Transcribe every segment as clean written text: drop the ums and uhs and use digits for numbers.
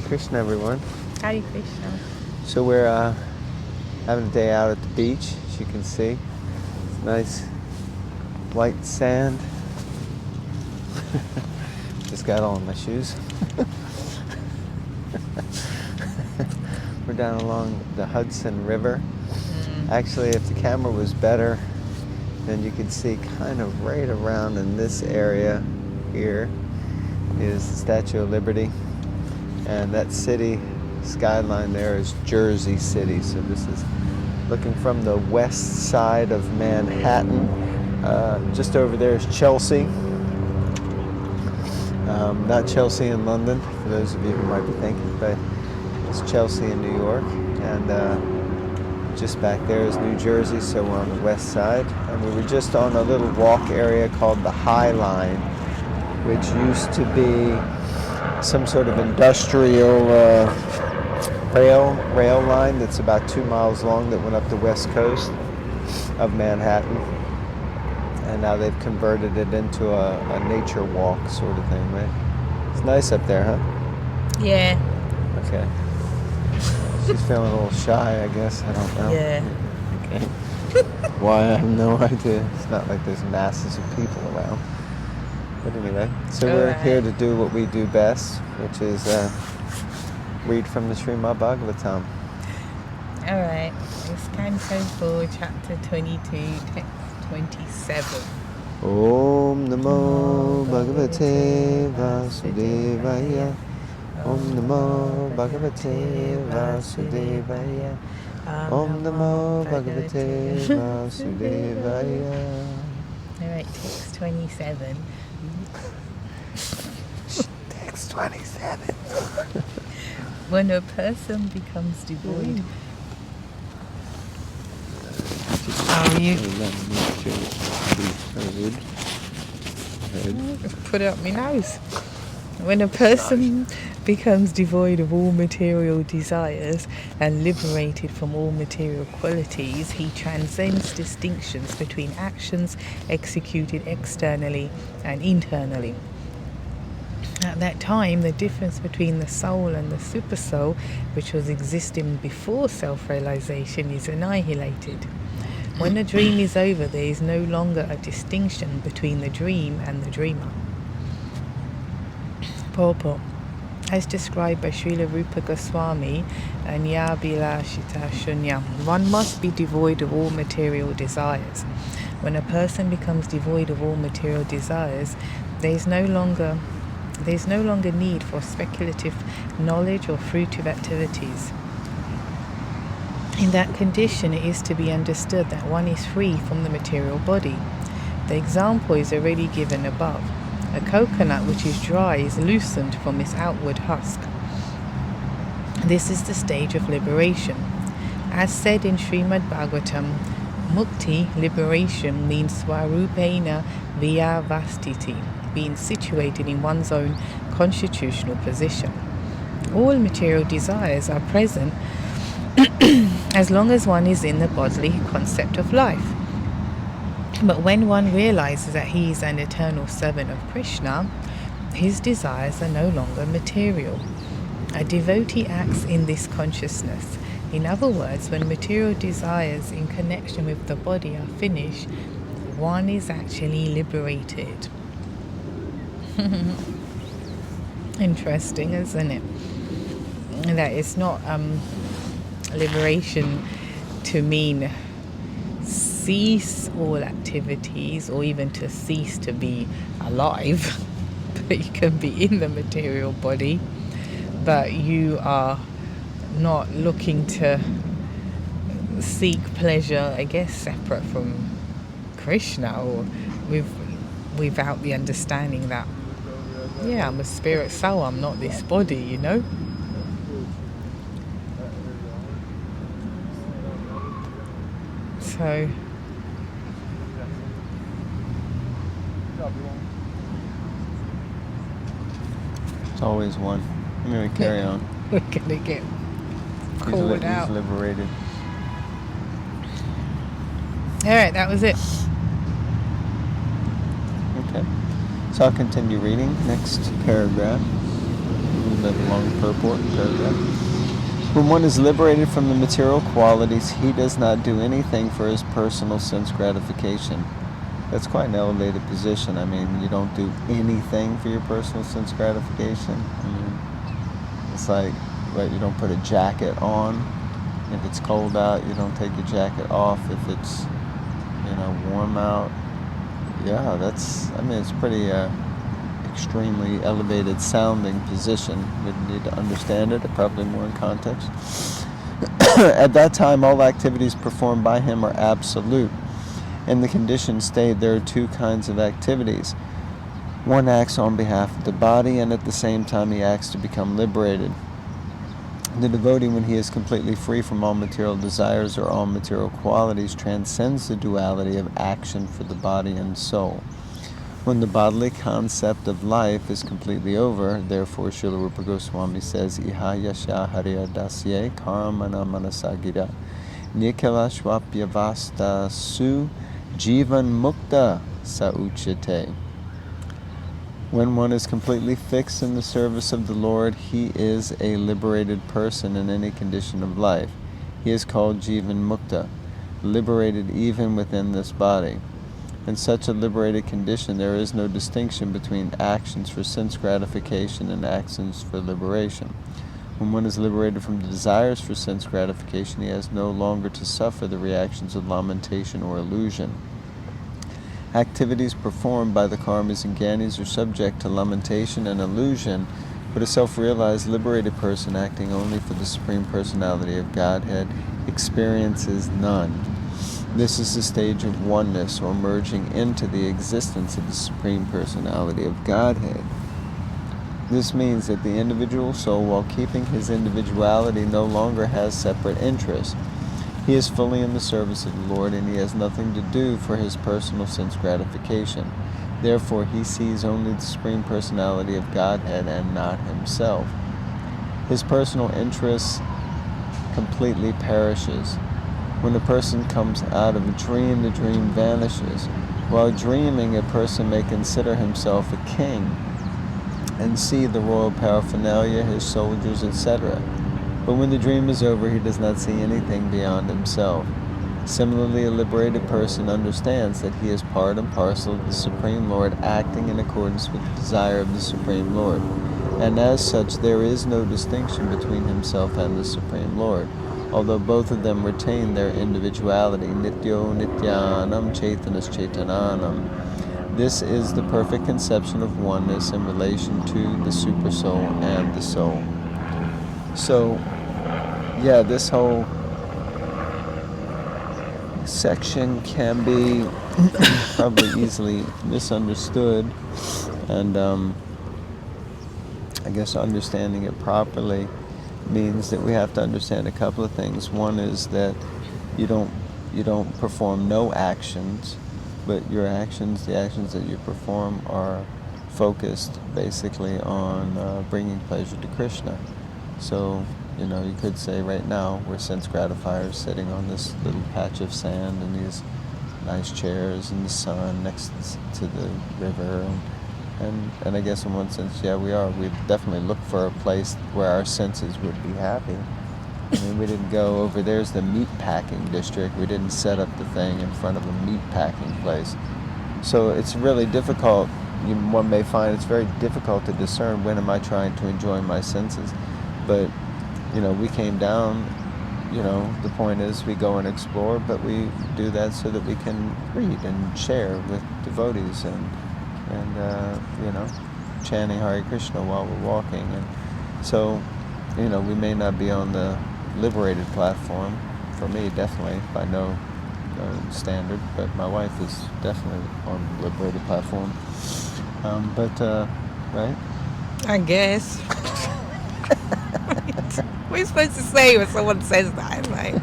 Krishna, everyone. Hare Krishna. So we're having a day out at the beach, as you can see. It's nice white sand. Just got all in my shoes. We're down along the Hudson River. Actually, if the camera was better, then you could see kind of right around in this area here is the Statue of Liberty. And that city skyline there is Jersey City. So this is looking from the west side of Manhattan. Just over there is Chelsea. Not Chelsea in London, for those of you who might be thinking, but it's Chelsea in New York. And just back there is New Jersey, so we're on the west side. And we were just on a little walk area called the High Line, which used to be some sort of industrial rail line that's about 2 miles long that went up the west coast of Manhattan. And now they've converted it into a nature walk sort of thing, right? It's nice up there, huh? Yeah. Okay. She's feeling a little shy, I guess. I don't know. Yeah. Okay. Why? I have no idea. It's not like there's masses of people around. But anyway, so we're here to do what we do best, which is read from the Srimad Bhagavatam. All right. It's Canto 4, Chapter 22, Text 27. Om Namo Bhagavate Vasudevaya. Om Namo Bhagavate Vasudevaya. Om Namo Bhagavate Vasudevaya. All right, Text 27. Text 27. When a person becomes devoid. How are you? Put it up my nose. When a person becomes devoid of all material desires and liberated from all material qualities, he transcends distinctions between actions executed externally and internally. At that time, the difference between the soul and the supersoul, which was existing before self-realization, is annihilated. When the dream is over, there is no longer a distinction between the dream and the dreamer. Purport. As described by Srila Rupa Goswami and Yabilashita Shunyam, one must be devoid of all material desires. When a person becomes devoid of all material desires, there is no longer need for speculative knowledge or fruitive activities. In that condition, it is to be understood that one is free from the material body. The example is already given above. A coconut which is dry is loosened from its outward husk. This is the stage of liberation. As said in Srimad Bhagavatam, Mukti, liberation, means Swarupena Vyavastiti, being situated in one's own constitutional position. All material desires are present as long as one is in the bodily concept of life. But when one realizes that he is an eternal servant of Krishna, his desires are no longer material. A devotee acts in this consciousness. In other words, when material desires in connection with the body are finished, one is actually liberated. Interesting, isn't it? That it's not liberation to mean cease all activities or even to cease to be alive, but you can be in the material body, but you are not looking to seek pleasure, I guess, separate from Krishna, or without the understanding that, yeah, I'm a spirit soul, I'm not this body, you know? So it's always one. I'm going to carry on. we're gonna get called out. He's liberated. Alright, that was it. Okay. So I'll continue reading. Next paragraph. read along the purport paragraph. When one is liberated from the material qualities, he does not do anything for his personal sense gratification. That's quite an elevated position. I mean, you don't do anything for your personal sense gratification. I mean, it's like, right, you don't put a jacket on. If it's cold out, you don't take your jacket off. If it's, warm out. Yeah, it's pretty extremely elevated sounding position. We need to understand it, probably more in context. At that time, all activities performed by him are absolute. In the conditioned state, there are two kinds of activities. One acts on behalf of the body, and at the same time he acts to become liberated. The devotee, when he is completely free from all material desires or all material qualities, transcends the duality of action for the body and soul. When the bodily concept of life is completely over, therefore Srila Rupa Goswami says, Iha yasha hariya dasye karamana manasagira nikala swapyavasta su jivan mukta sauchate. When one is completely fixed in the service of the Lord, he is a liberated person in any condition of life. He is called Jivan Mukta, liberated even within this body. In such a liberated condition, there is no distinction between actions for sense gratification and actions for liberation. When one is liberated from the desires for sense gratification, he has no longer to suffer the reactions of lamentation or illusion. Activities performed by the karmis and gyanis are subject to lamentation and illusion, but a self-realized liberated person acting only for the Supreme Personality of Godhead experiences none. This is the stage of oneness, or merging into the existence of the Supreme Personality of Godhead. This means that the individual soul, while keeping his individuality, no longer has separate interests. He is fully in the service of the Lord, and he has nothing to do for his personal sense gratification. Therefore, he sees only the Supreme Personality of Godhead and not himself. His personal interest completely perishes. When a person comes out of a dream, the dream vanishes. While dreaming, a person may consider himself a king and see the royal paraphernalia, his soldiers, etc. But when the dream is over, he does not see anything beyond himself. Similarly, a liberated person understands that he is part and parcel of the Supreme Lord, acting in accordance with the desire of the Supreme Lord. And as such, there is no distinction between himself and the Supreme Lord, although both of them retain their individuality. Nityo nityanam chaitanas chaitananam. This is the perfect conception of oneness in relation to the Supersoul and the Soul. So, yeah, this whole section can be probably easily misunderstood, and I guess understanding it properly means that we have to understand a couple of things. One is that you don't perform no actions, but your actions, the actions that you perform, are focused basically on bringing pleasure to Krishna. So, you could say right now we're sense gratifiers sitting on this little patch of sand in these nice chairs in the sun next to the river, and I guess in one sense, yeah, we are. We definitely look for a place where our senses would be happy. I mean, we didn't go over there's the meat packing district. We didn't set up the thing in front of a meat packing place. So it's really difficult. One may find it's very difficult to discern when am I trying to enjoy my senses. But, we came down, the point is we go and explore, but we do that so that we can read and share with devotees and chanting Hare Krishna while we're walking. And so, we may not be on the liberated platform. For me, definitely, by no standard, but my wife is definitely on the liberated platform. Right? I guess. What are you supposed to say when someone says that? Like,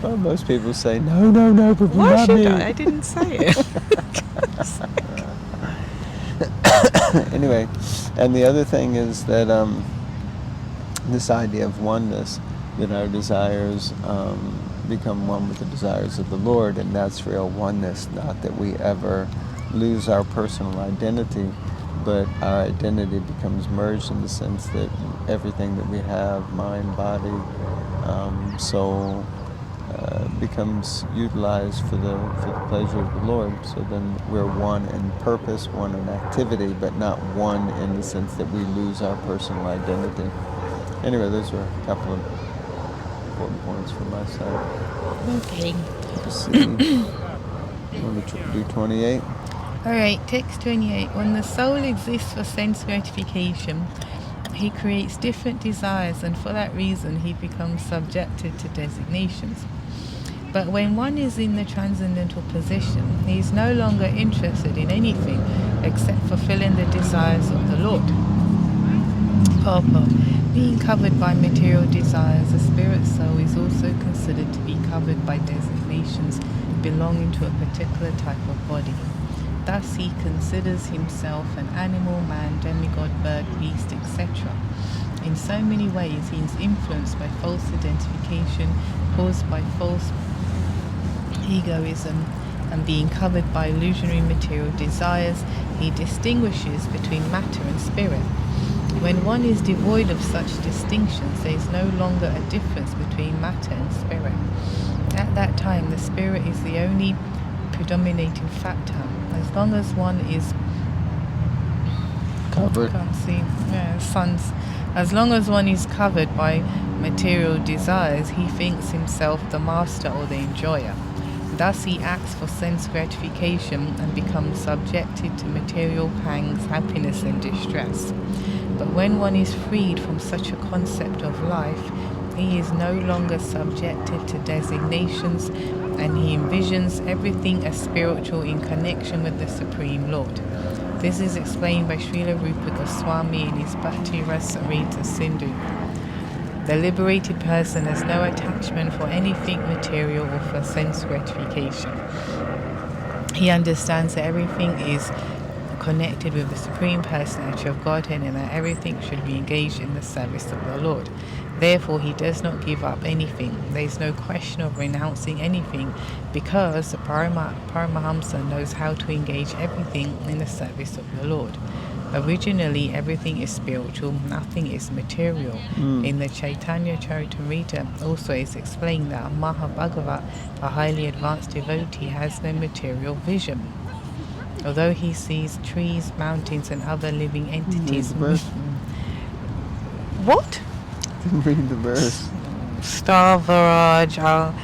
well, most people say, no, but why not should me. I didn't say it. Anyway, and the other thing is that this idea of oneness, that our desires become one with the desires of the Lord, and that's real oneness, not that we ever lose our personal identity. but our identity becomes merged in the sense that everything that we have, mind, body, soul, becomes utilized for the pleasure of the Lord. So then we're one in purpose, one in activity, but not one in the sense that we lose our personal identity. Anyway, those were a couple of important points from my side. Okay. Let's see. Want to do 28? Alright, text 28. When the soul exists for sense gratification, he creates different desires, and for that reason he becomes subjected to designations. But when one is in the transcendental position, he is no longer interested in anything except fulfilling the desires of the Lord. Purport. Being covered by material desires, the spirit soul is also considered to be covered by designations belonging to a particular type of body. Thus he considers himself an animal, man, demigod, bird, beast, etc. In so many ways he is influenced by false identification caused by false egoism, and being covered by illusionary material desires, he distinguishes between matter and spirit. When one is devoid of such distinctions, there is no longer a difference between matter and spirit. At that time, the spirit is the only predominating factor. As long as one is covered, as long as one is covered by material desires, he thinks himself the master or the enjoyer. Thus he acts for sense gratification and becomes subjected to material pangs, happiness and distress. But when one is freed from such a concept of life, he is no longer subjected to designations, and he envisions everything as spiritual in connection with the Supreme Lord. This is explained by Srila Rupa Goswami in his Bhakti Rasamrita Sindhu. The liberated person has no attachment for anything material or for sense gratification. He understands that everything is connected with the Supreme Personality of Godhead and that everything should be engaged in the service of the Lord. Therefore, he does not give up anything. There is no question of renouncing anything because the Paramahamsa knows how to engage everything in the service of the Lord. Originally, everything is spiritual, nothing is material. In the Chaitanya Charitamrita also is explained that a Mahabhagavat, a highly advanced devotee, has no material vision. Although he sees trees, mountains and other living entities. What? Didn't read the verse. Stavaraja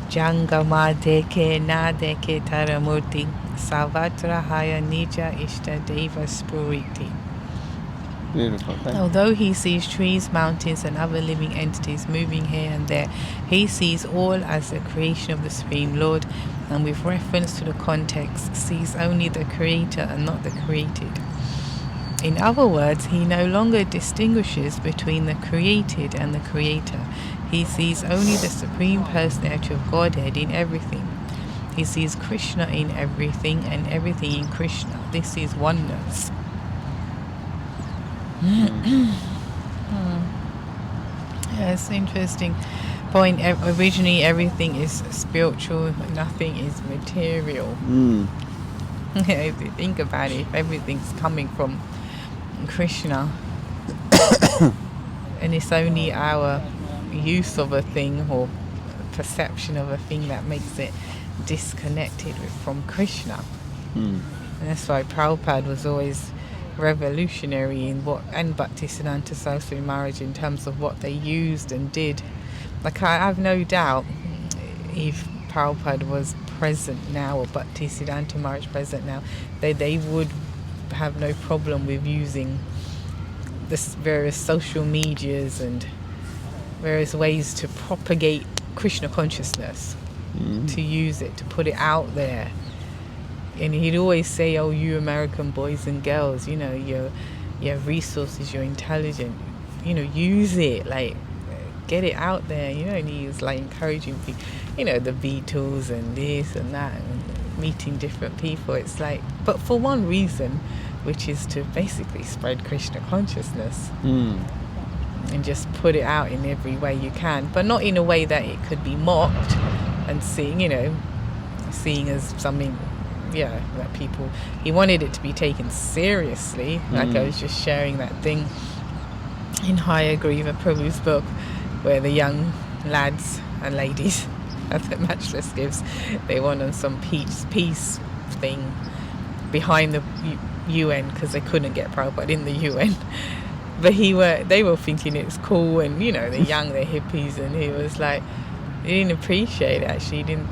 Jangama deke na deke taramurti Savatra haya nija ishta deva spuriti. Beautiful. Although he sees trees, mountains and other living entities moving here and there, he sees all as the creation of the Supreme Lord, and with reference to the context, sees only the Creator and not the created. In other words, he no longer distinguishes between the created and the Creator. He sees only the Supreme Personality of Godhead in everything. He sees Krishna in everything and everything in Krishna. This is oneness. Yes, interesting point. Originally, everything is spiritual, nothing is material. If you think about it, if everything's coming from Krishna, and it's only our use of a thing or perception of a thing that makes it disconnected from Krishna. And that's why Prabhupada was always revolutionary in and Bhaktisiddhanta Saraswati Maharaj in terms of what they used and did. Like I have no doubt if Prabhupada was present now or Bhaktisiddhanta Maharaj present now, they would have no problem with using this various social medias and various ways to propagate Krishna consciousness, to use it, to put it out there. And he'd always say, oh, you American boys and girls, you know, you have resources, you're intelligent, you know, use it, like, get it out there, you know. And he was like encouraging people, you know, the Beatles and this and that, and meeting different people. It's like, but for one reason, which is to basically spread Krishna consciousness and just put it out in every way you can, but not in a way that it could be mocked and seen, you know, seen as something that people, he wanted it to be taken seriously. Like I was just sharing that thing in Hayagriva Prabhu's book, where the young lads and ladies at the Matchless Gives, they went on some peace thing behind the UN because they couldn't get Prabhupada in the UN. But they were thinking it was cool, and they're young, they're hippies, and he was like, he didn't appreciate it. Actually, he didn't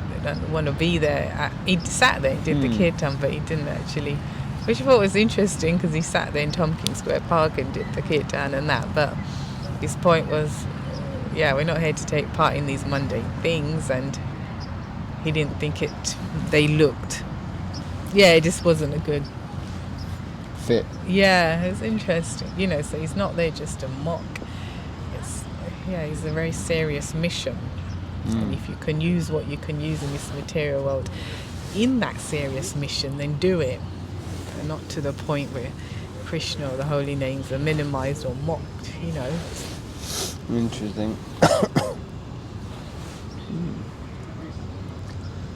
want to be there. He sat there and did the kirtan, but he didn't actually, which I thought was interesting, because he sat there in Tompkins Square Park and did the kirtan and that. But his point was, we're not here to take part in these mundane things, and he didn't think they looked, it just wasn't a good fit. Yeah, it's interesting. So he's not there just to mock. He's a very serious mission. And if you can use what you can use in this material world in that serious mission, then do it. And not to the point where Krishna or the holy names are minimized or mocked, Interesting.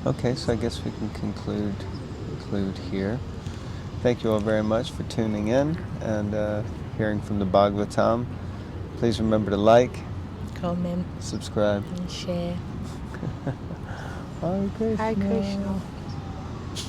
Okay, so I guess we can conclude here. Thank you all very much for tuning in and hearing from the Bhagavatam. Please remember to like, comment, subscribe, and share. Hare Krishna. Hare Krishna.